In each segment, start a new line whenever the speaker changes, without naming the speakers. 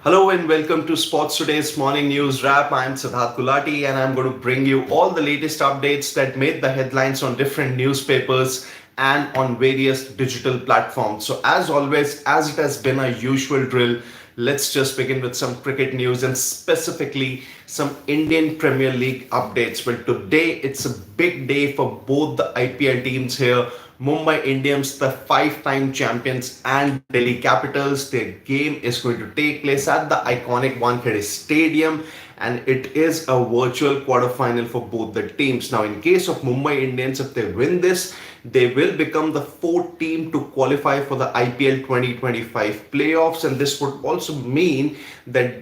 Hello and welcome to Sports Today's Morning News Wrap. I'm Siddharth Gulati and I'm going to bring you all the latest updates that made the headlines on different newspapers and on various digital platforms. So, as always, as it has been a usual drill, let's just begin with some cricket news and specifically some Indian Premier League updates. Well, today it's a big day for both the IPL teams here. Mumbai Indians, the five-time champions, and Delhi Capitals. Their game is going to take place at the iconic Wankhede Stadium, and it is a virtual quarterfinal for both the teams. Now, in case of Mumbai Indians, if they win this, they will become the fourth team to qualify for the IPL 2025 playoffs, and this would also mean that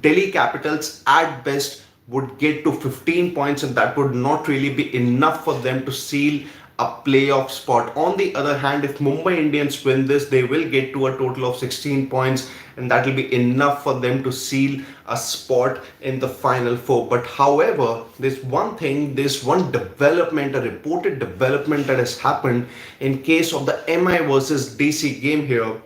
Delhi Capitals at best would get to 15 points, and that would not really be enough for them to seal a playoff spot. On the other hand, if Mumbai Indians win this, they will get to a total of 16 points, and that will be enough for them to seal a spot in the final four. But however, there's one thing, there's one development, a reported development that has happened in case of the MI versus DC game here,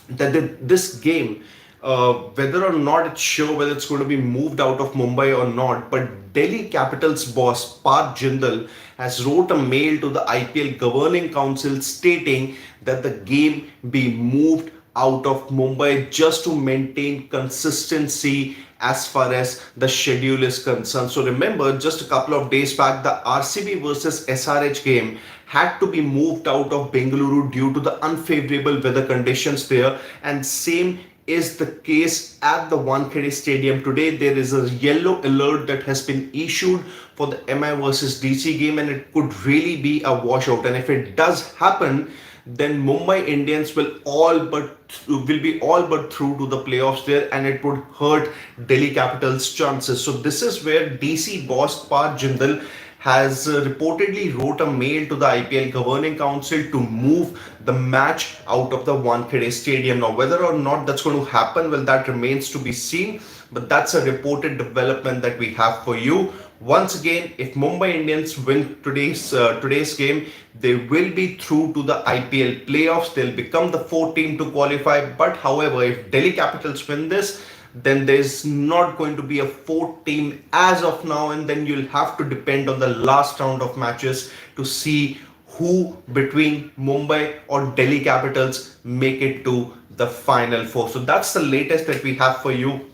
that this game, whether or not it's sure whether it's going to be moved out of Mumbai or not, but Delhi Capitals boss Parth Jindal has wrote a mail to the IPL Governing Council stating that the game be moved out of Mumbai just to maintain consistency as far as the schedule is concerned. So remember, just a couple of days back, the RCB versus SRH game had to be moved out of Bengaluru due to the unfavorable weather conditions there, and same is the case at the Wankhede Stadium. Today there is a yellow alert that has been issued for the MI versus DC game, and it could really be a washout. And if it does happen, then Mumbai Indians will be all but through to the playoffs there, and it would hurt Delhi Capitals' chances. So this is where DC boss Parth Jindal has reportedly wrote a mail to the IPL Governing Council to move the match out of the Wankhede Stadium. Now, whether or not that's going to happen, well, that remains to be seen. But that's a reported development that we have for you. Once again, if Mumbai Indians win today's game, they will be through to the IPL playoffs. They'll become the fourth team to qualify. But however, if Delhi Capitals win this, then there's not going to be a fourth team as of now, and then you'll have to depend on the last round of matches to see who between Mumbai or Delhi Capitals make it to the final four. So that's the latest that we have for you.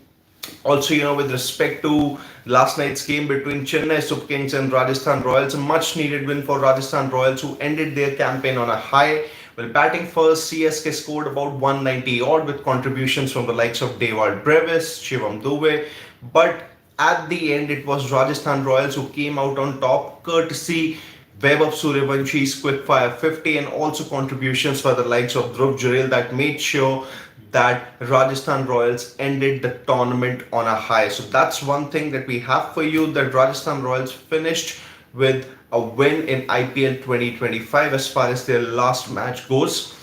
Also, with respect to last night's game between Chennai Super Kings and Rajasthan Royals, a much needed win for Rajasthan Royals, who ended their campaign on a high. Well, batting first, CSK scored about 190 odd with contributions from the likes of Dewald Brevis, Shivam Dube, but at the end it was Rajasthan Royals who came out on top, courtesy Vaibhav Suryavanshi's quickfire 50 and also contributions for the likes of Dhruv Jurel that made sure that Rajasthan Royals ended the tournament on a high. So that's one thing that we have for you, that Rajasthan Royals finished with a win in IPL 2025 as far as their last match goes.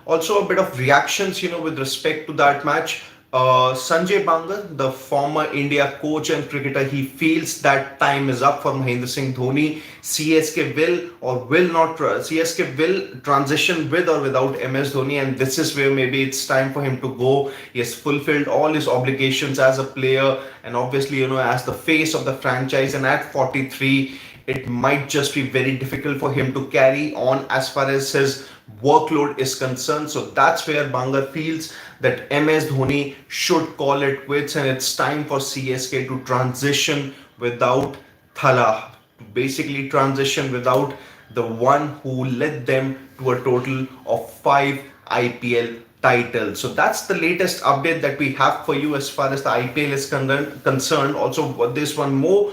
Also, a bit of reactions, with respect to that match. Sanjay Bangar, the former India coach and cricketer, he feels that time is up for Mahendra Singh Dhoni. CSK will transition with or without MS Dhoni, and this is where maybe it's time for him to go. He has fulfilled all his obligations as a player, and obviously, as the face of the franchise. And at 43, it might just be very difficult for him to carry on as far as his workload is concerned. So that's where Bangar feels that MS Dhoni should call it quits, and it's time for CSK to transition without Thala. Basically, transition without the one who led them to a total of 5 IPL titles. So that's the latest update that we have for you as far as the IPL is concerned. Also, there's one more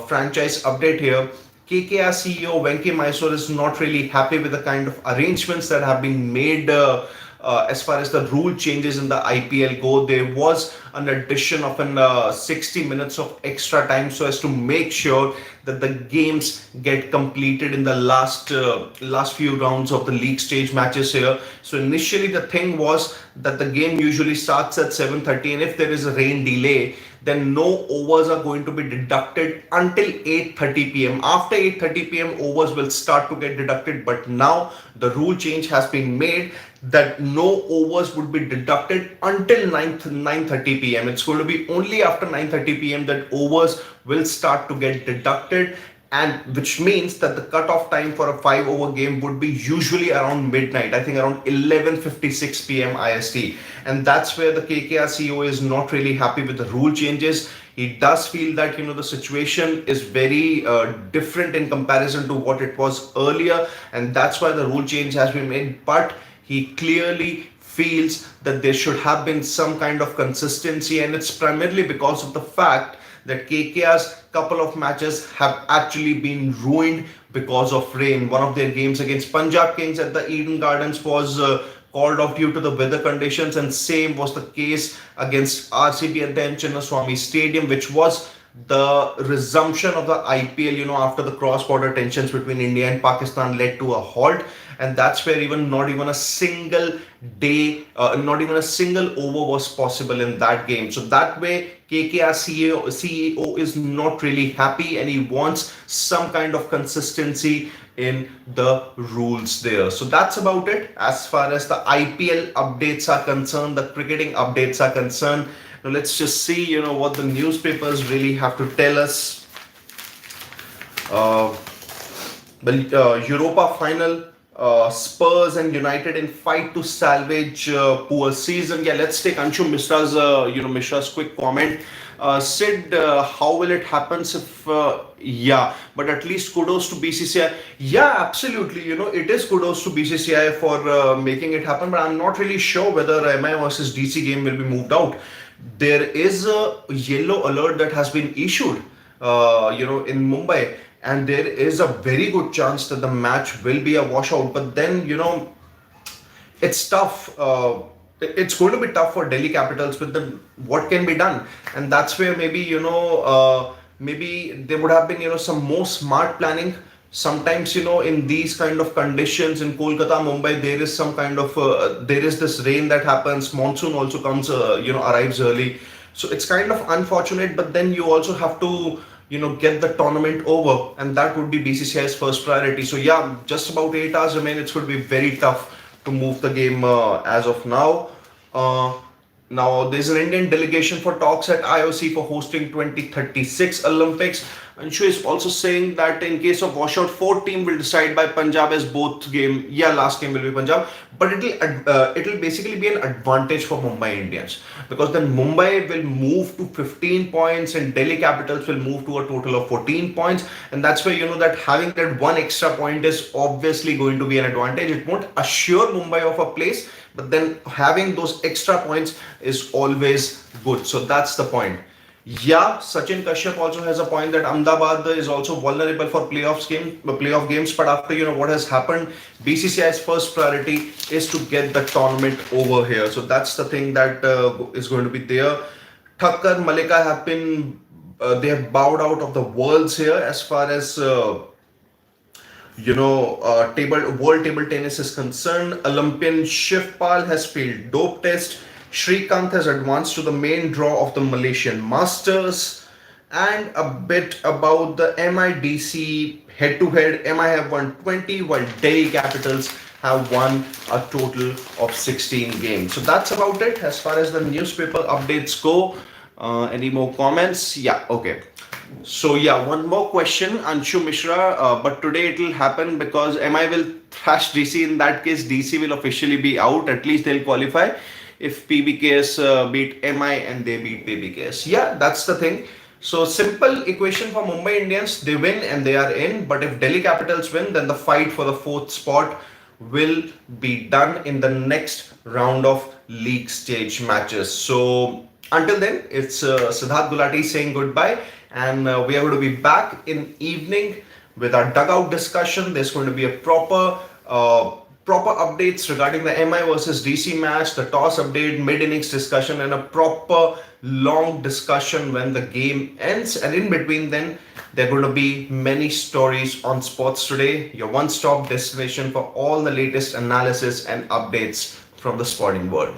franchise update here. KKR CEO Venky Mysore is not really happy with the kind of arrangements that have been made as far as the rule changes in the IPL go. There was an addition of 60 minutes of extra time so as to make sure that the games get completed in the last few rounds of the league stage matches here. So initially the thing was that the game usually starts at 7:30, and if there is a rain delay, then no overs are going to be deducted until 8:30 p.m. After 8:30 p.m., overs will start to get deducted. But now the rule change has been made that no overs would be deducted until 9:30 p.m. It's going to be only after 9:30 p.m. that overs will start to get deducted, and which means that the cutoff time for a 5 over game would be usually around midnight, I think around 11:56 p.m. IST. And that's where the KKR CEO is not really happy with the rule changes. He does feel that the situation is very different in comparison to what it was earlier, and that's why the rule change has been made. But he clearly feels that there should have been some kind of consistency, and it's primarily because of the fact that KKR's couple of matches have actually been ruined because of rain. One of their games against Punjab Kings at the Eden Gardens was called off due to the weather conditions, and same was the case against RCB at the M. Chinnaswamy Stadium, which was the resumption of the IPL, after the cross-border tensions between India and Pakistan led to a halt. And that's where not even a single day, not even a single over was possible in that game. So that way, KKR CEO is not really happy, and he wants some kind of consistency in the rules there. So that's about it as far as the IPL updates are concerned, the cricketing updates are concerned. Now let's just see, what the newspapers really have to tell us. Europa final. Spurs and United in fight to salvage poor season. Yeah, let's take Anshu Mishra's Mishra's quick comment. Sid, how will it happen if yeah, but at least kudos to BCCI. Yeah, absolutely. It is kudos to BCCI for making it happen, but I'm not really sure whether MI versus DC game will be moved out. There is a yellow alert that has been issued, in Mumbai, and there is a very good chance that the match will be a washout. But then, it's tough. It's going to be tough for Delhi Capitals with what can be done, and that's where maybe maybe there would have been some more smart planning. Sometimes in these kind of conditions in Kolkata, Mumbai, there is some kind of there is this rain that happens. Monsoon also comes, arrives early, so it's kind of unfortunate. But then you also have to get the tournament over, and that would be BCCI's first priority. So yeah, just about 8 hours remain. It's going to be very tough to move the game as of now. Now there's an Indian delegation for talks at IOC for hosting 2036 Olympics. Anshu is also saying that in case of washout, 4 team will decide by Punjab as both game. Yeah, last game will be Punjab, but it'll basically be an advantage for Mumbai Indians, because then Mumbai will move to 15 points and Delhi Capitals will move to a total of 14 points, and that's where that having that one extra point is obviously going to be an advantage. It won't assure Mumbai of a place, but then having those extra points is always good. So that's the point. Yeah, Sachin Kashyap also has a point that Ahmedabad is also vulnerable for playoff games. But after what has happened, BCCI's first priority is to get the tournament over here. So that's the thing that is going to be there. Thakkar, Malika have been they have bowed out of the worlds here as far as world table tennis is concerned. Olympian Shivpal has failed dope test. Shrikant has advanced to the main draw of the Malaysian Masters. And a bit about the MIDC head-to-head. MI have won 20, while Delhi Capitals have won a total of 16 games. So that's about it as far as the newspaper updates go. Any more comments? Yeah, okay. So yeah, one more question, Anshu Mishra, but today it will happen because MI will thrash DC. In that case, DC will officially be out. At least they'll qualify if PBKS beat MI and they beat PBKS. Yeah, that's the thing. So simple equation for Mumbai Indians, they win and they are in. But if Delhi Capitals win, then the fight for the 4th spot will be done in the next round of league stage matches. So until then, it's Siddharth Gulati saying goodbye. And we are going to be back in evening with our dugout discussion. There's going to be a proper updates regarding the MI versus DC match, the toss update, mid-innings discussion, and a proper long discussion when the game ends. And in between then, there are going to be many stories on Sports Today, your one-stop destination for all the latest analysis and updates from the sporting world.